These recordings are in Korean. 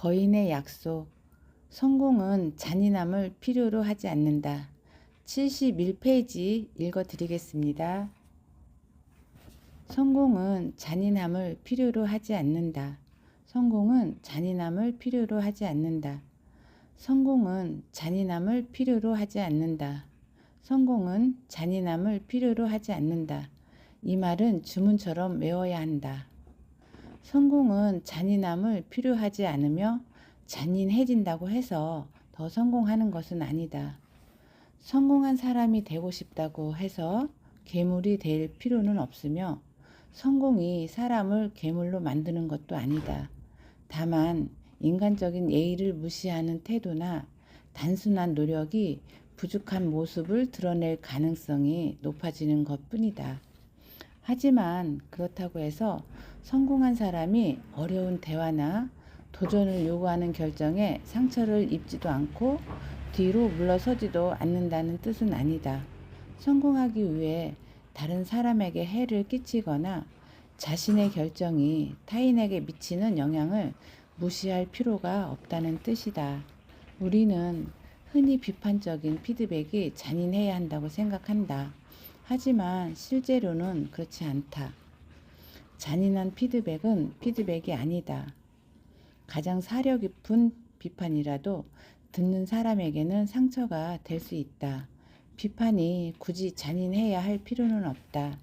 거인의 약속. 성공은 잔인함을 필요로 하지 않는다. 71페이지 읽어드리겠습니다. 성공은 잔인함을 필요로 하지 않는다. 성공은 잔인함을 필요로 하지 않는다. 성공은 잔인함을 필요로 하지 않는다. 성공은 잔인함을 필요로 하지 않는다. 이 말은 주문처럼 외워야 한다. 성공은 잔인함을 필요하지 않으며 잔인해진다고 해서 더 성공하는 것은 아니다. 성공한 사람이 되고 싶다고 해서 괴물이 될 필요는 없으며 성공이 사람을 괴물로 만드는 것도 아니다. 다만 인간적인 예의를 무시하는 태도나 단순한 노력이 부족한 모습을 드러낼 가능성이 높아지는 것뿐이다. 하지만 그렇다고 해서 성공한 사람이 어려운 대화나 도전을 요구하는 결정에 상처를 입지도 않고 뒤로 물러서지도 않는다는 뜻은 아니다. 성공하기 위해 다른 사람에게 해를 끼치거나 자신의 결정이 타인에게 미치는 영향을 무시할 필요가 없다는 뜻이다. 우리는 흔히 비판적인 피드백이 잔인해야 한다고 생각한다. 하지만 실제로는 그렇지 않다. 잔인한 피드백은 피드백이 아니다. 가장 사려 깊은 비판이라도 듣는 사람에게는 상처가 될 수 있다. 비판이 굳이 잔인해야 할 필요는 없다.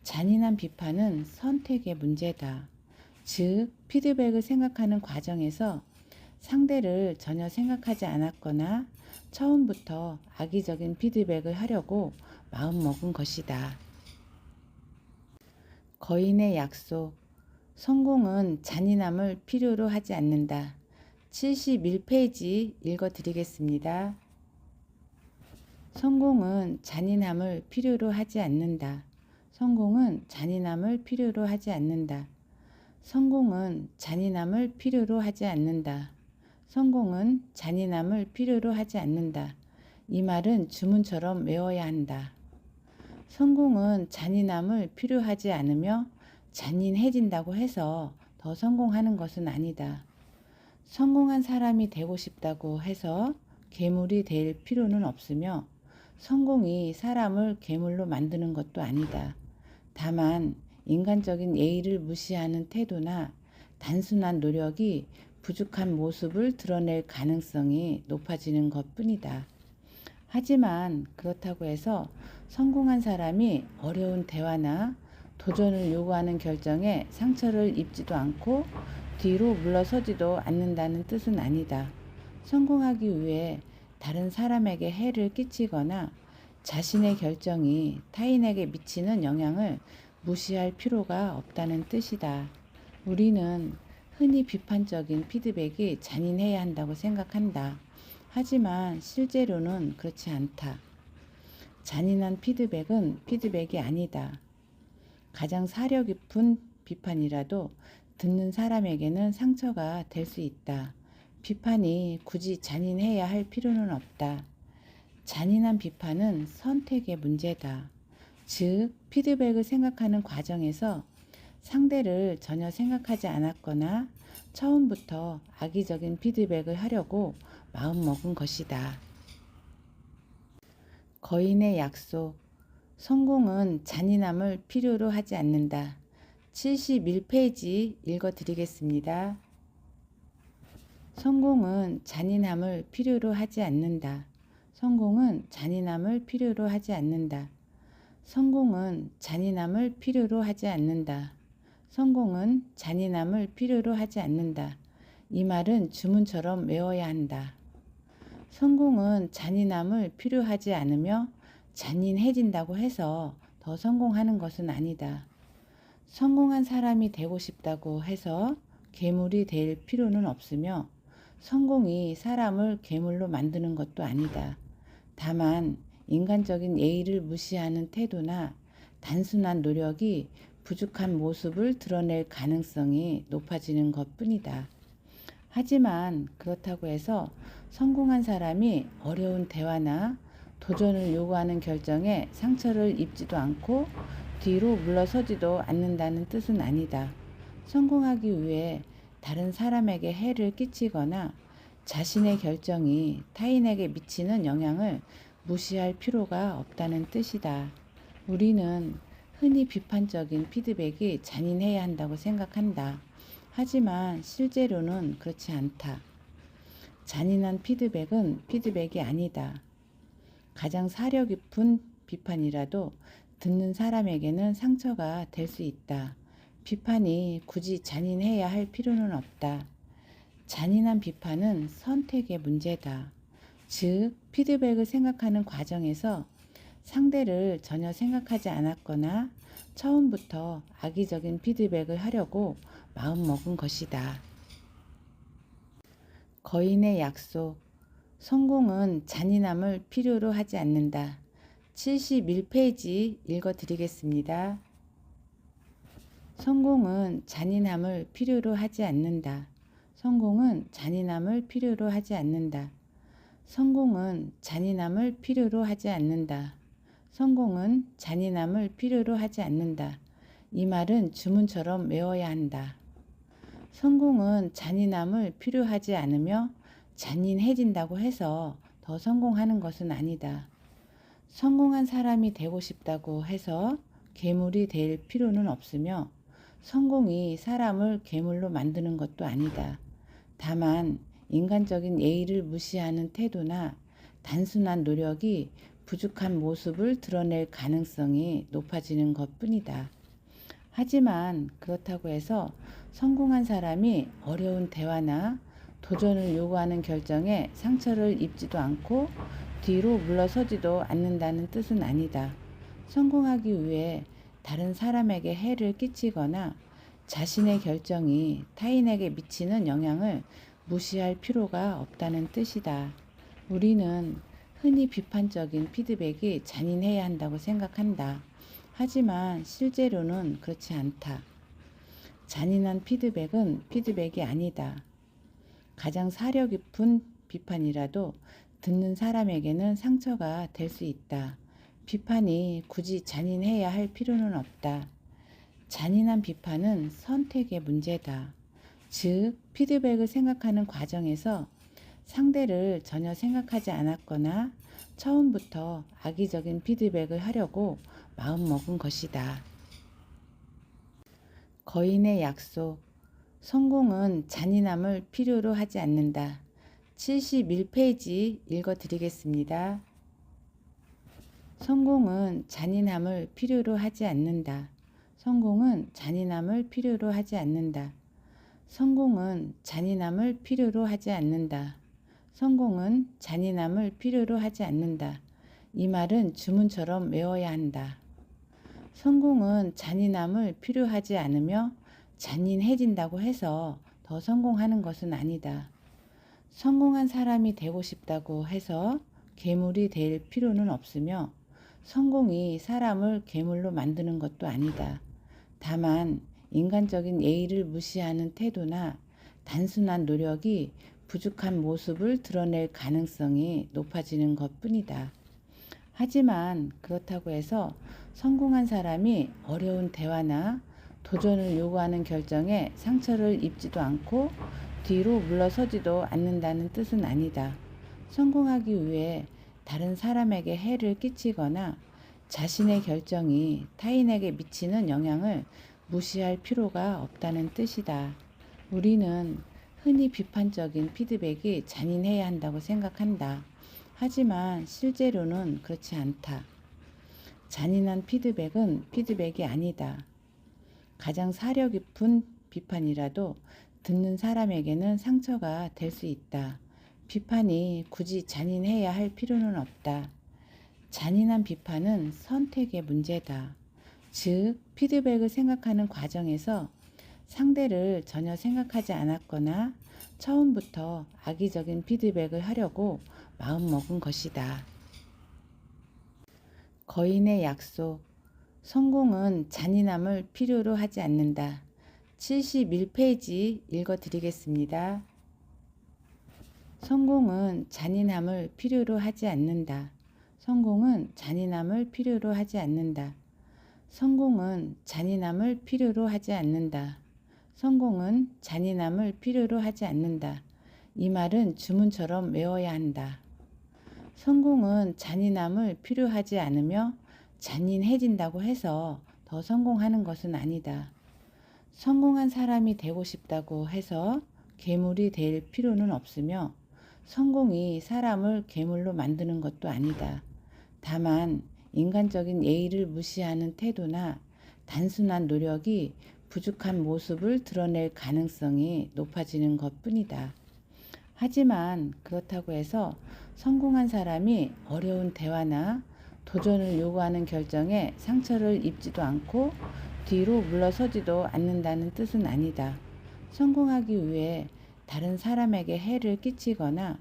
잔인한 비판은 선택의 문제다. 즉, 피드백을 생각하는 과정에서 상대를 전혀 생각하지 않았거나 처음부터 악의적인 피드백을 하려고 마음먹은 것이다. 거인의 약속. 성공은 잔인함을 필요로 하지 않는다. 71페이지 읽어드리겠습니다. 성공은 잔인함을 필요로 하지 않는다. 성공은 잔인함을 필요로 하지 않는다. 성공은 잔인함을 필요로 하지 않는다. 성공은 잔인함을 필요로 하지 않는다. 이 말은 주문처럼 외워야 한다. 성공은 잔인함을 필요하지 않으며 잔인해진다고 해서 더 성공하는 것은 아니다. 성공한 사람이 되고 싶다고 해서 괴물이 될 필요는 없으며 성공이 사람을 괴물로 만드는 것도 아니다. 다만 인간적인 예의를 무시하는 태도나 단순한 노력이 부족한 모습을 드러낼 가능성이 높아지는 것뿐이다. 하지만 그렇다고 해서 성공한 사람이 어려운 대화나 도전을 요구하는 결정에 상처를 입지도 않고 뒤로 물러서지도 않는다는 뜻은 아니다. 성공하기 위해 다른 사람에게 해를 끼치거나 자신의 결정이 타인에게 미치는 영향을 무시할 필요가 없다는 뜻이다. 우리는 흔히 비판적인 피드백이 잔인해야 한다고 생각한다. 하지만 실제로는 그렇지 않다. 잔인한 피드백은 피드백이 아니다. 가장 사려 깊은 비판이라도 듣는 사람에게는 상처가 될 수 있다. 비판이 굳이 잔인해야 할 필요는 없다. 잔인한 비판은 선택의 문제다. 즉, 피드백을 생각하는 과정에서 상대를 전혀 생각하지 않았거나 처음부터 악의적인 피드백을 하려고 마음먹은 것이다. 거인의 약속. 성공은 잔인함을 필요로 하지 않는다. 71페이지 읽어드리겠습니다. 성공은 잔인함을 필요로 하지 않는다. 성공은 잔인함을 필요로 하지 않는다. 성공은 잔인함을 필요로 하지 않는다. 성공은 잔인함을 필요로 하지 않는다. 이 말은 주문처럼 외워야 한다. 성공은 잔인함을 필요하지 않으며 잔인해진다고 해서 더 성공하는 것은 아니다. 성공한 사람이 되고 싶다고 해서 괴물이 될 필요는 없으며 성공이 사람을 괴물로 만드는 것도 아니다. 다만 인간적인 예의를 무시하는 태도나 단순한 노력이 부족한 모습을 드러낼 가능성이 높아지는 것뿐이다. 하지만 그렇다고 해서 성공한 사람이 어려운 대화나 도전을 요구하는 결정에 상처를 입지도 않고 뒤로 물러서지도 않는다는 뜻은 아니다. 성공하기 위해 다른 사람에게 해를 끼치거나 자신의 결정이 타인에게 미치는 영향을 무시할 필요가 없다는 뜻이다. 우리는 흔히 비판적인 피드백이 잔인해야 한다고 생각한다. 하지만 실제로는 그렇지 않다. 잔인한 피드백은 피드백이 아니다. 가장 사려 깊은 비판이라도 듣는 사람에게는 상처가 될 수 있다. 비판이 굳이 잔인해야 할 필요는 없다. 잔인한 비판은 선택의 문제다. 즉, 피드백을 생각하는 과정에서 상대를 전혀 생각하지 않았거나 처음부터 악의적인 피드백을 하려고 마음먹은 것이다. 거인의 약속. 성공은 잔인함을 필요로 하지 않는다. 71페이지 읽어드리겠습니다. 성공은 잔인함을 필요로 하지 않는다. 성공은 잔인함을 필요로 하지 않는다. 성공은 잔인함을 필요로 하지 않는다. 성공은 잔인함을 필요로 하지 않는다. 이 말은 주문처럼 외워야 한다. 성공은 잔인함을 필요하지 않으며 잔인해진다고 해서 더 성공하는 것은 아니다. 성공한 사람이 되고 싶다고 해서 괴물이 될 필요는 없으며 성공이 사람을 괴물로 만드는 것도 아니다. 다만 인간적인 예의를 무시하는 태도나 단순한 노력이 부족한 모습을 드러낼 가능성이 높아지는 것뿐이다. 하지만 그렇다고 해서 성공한 사람이 어려운 대화나 도전을 요구하는 결정에 상처를 입지도 않고 뒤로 물러서지도 않는다는 뜻은 아니다. 성공하기 위해 다른 사람에게 해를 끼치거나 자신의 결정이 타인에게 미치는 영향을 무시할 필요가 없다는 뜻이다. 우리는 흔히 비판적인 피드백이 잔인해야 한다고 생각한다. 하지만 실제로는 그렇지 않다. 잔인한 피드백은 피드백이 아니다. 가장 사려 깊은 비판이라도 듣는 사람에게는 상처가 될 수 있다. 비판이 굳이 잔인해야 할 필요는 없다. 잔인한 비판은 선택의 문제다. 즉, 피드백을 생각하는 과정에서 상대를 전혀 생각하지 않았거나 처음부터 악의적인 피드백을 하려고 마음먹은 것이다. 거인의 약속. 성공은 잔인함을 필요로 하지 않는다. 71페이지 읽어드리겠습니다. 성공은 잔인함을 필요로 하지 않는다. 성공은 잔인함을 필요로 하지 않는다. 성공은 잔인함을 필요로 하지 않는다. 성공은 잔인함을 필요로 하지 않는다. 이 말은 주문처럼 외워야 한다. 성공은 잔인함을 필요하지 않으며 잔인해진다고 해서 더 성공하는 것은 아니다. 성공한 사람이 되고 싶다고 해서 괴물이 될 필요는 없으며 성공이 사람을 괴물로 만드는 것도 아니다. 다만 인간적인 예의를 무시하는 태도나 단순한 노력이 부족한 모습을 드러낼 가능성이 높아지는 것뿐이다. 하지만 그렇다고 해서 성공한 사람이 어려운 대화나 도전을 요구하는 결정에 상처를 입지도 않고 뒤로 물러서지도 않는다는 뜻은 아니다. 성공하기 위해 다른 사람에게 해를 끼치거나 자신의 결정이 타인에게 미치는 영향을 무시할 필요가 없다는 뜻이다. 우리는 흔히 비판적인 피드백이 잔인해야 한다고 생각한다. 하지만 실제로는 그렇지 않다. 잔인한 피드백은 피드백이 아니다. 가장 사려 깊은 비판이라도 듣는 사람에게는 상처가 될 수 있다. 비판이 굳이 잔인해야 할 필요는 없다. 잔인한 비판은 선택의 문제다. 즉, 피드백을 생각하는 과정에서 상대를 전혀 생각하지 않았거나 처음부터 악의적인 피드백을 하려고 마음먹은 것이다. 거인의 약속. 성공은 잔인함을 필요로 하지 않는다. 71페이지 읽어드리겠습니다. 성공은 잔인함을 필요로 하지 않는다. 성공은 잔인함을 필요로 하지 않는다. 성공은 잔인함을 필요로 하지 않는다. 성공은 잔인함을 필요로 하지 않는다. 이 말은 주문처럼 외워야 한다. 성공은 잔인함을 필요하지 않으며 잔인해진다고 해서 더 성공하는 것은 아니다. 성공한 사람이 되고 싶다고 해서 괴물이 될 필요는 없으며 성공이 사람을 괴물로 만드는 것도 아니다. 다만 인간적인 예의를 무시하는 태도나 단순한 노력이 부족한 모습을 드러낼 가능성이 높아지는 것뿐이다. 하지만 그렇다고 해서 성공한 사람이 어려운 대화나 도전을 요구하는 결정에 상처를 입지도 않고 뒤로 물러서지도 않는다는 뜻은 아니다. 성공하기 위해 다른 사람에게 해를 끼치거나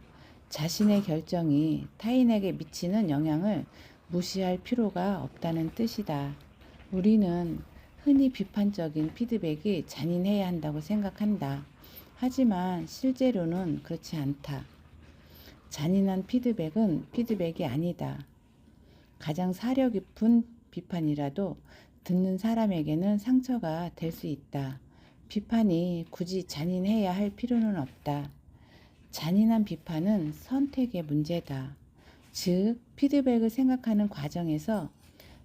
자신의 결정이 타인에게 미치는 영향을 무시할 필요가 없다는 뜻이다. 우리는 흔히 비판적인 피드백이 잔인해야 한다고 생각한다. 하지만 실제로는 그렇지 않다. 잔인한 피드백은 피드백이 아니다. 가장 사려 깊은 비판이라도 듣는 사람에게는 상처가 될 수 있다. 비판이 굳이 잔인해야 할 필요는 없다. 잔인한 비판은 선택의 문제다. 즉, 피드백을 생각하는 과정에서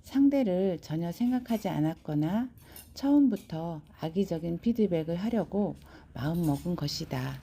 상대를 전혀 생각하지 않았거나 처음부터 악의적인 피드백을 하려고 마음먹은 것이다.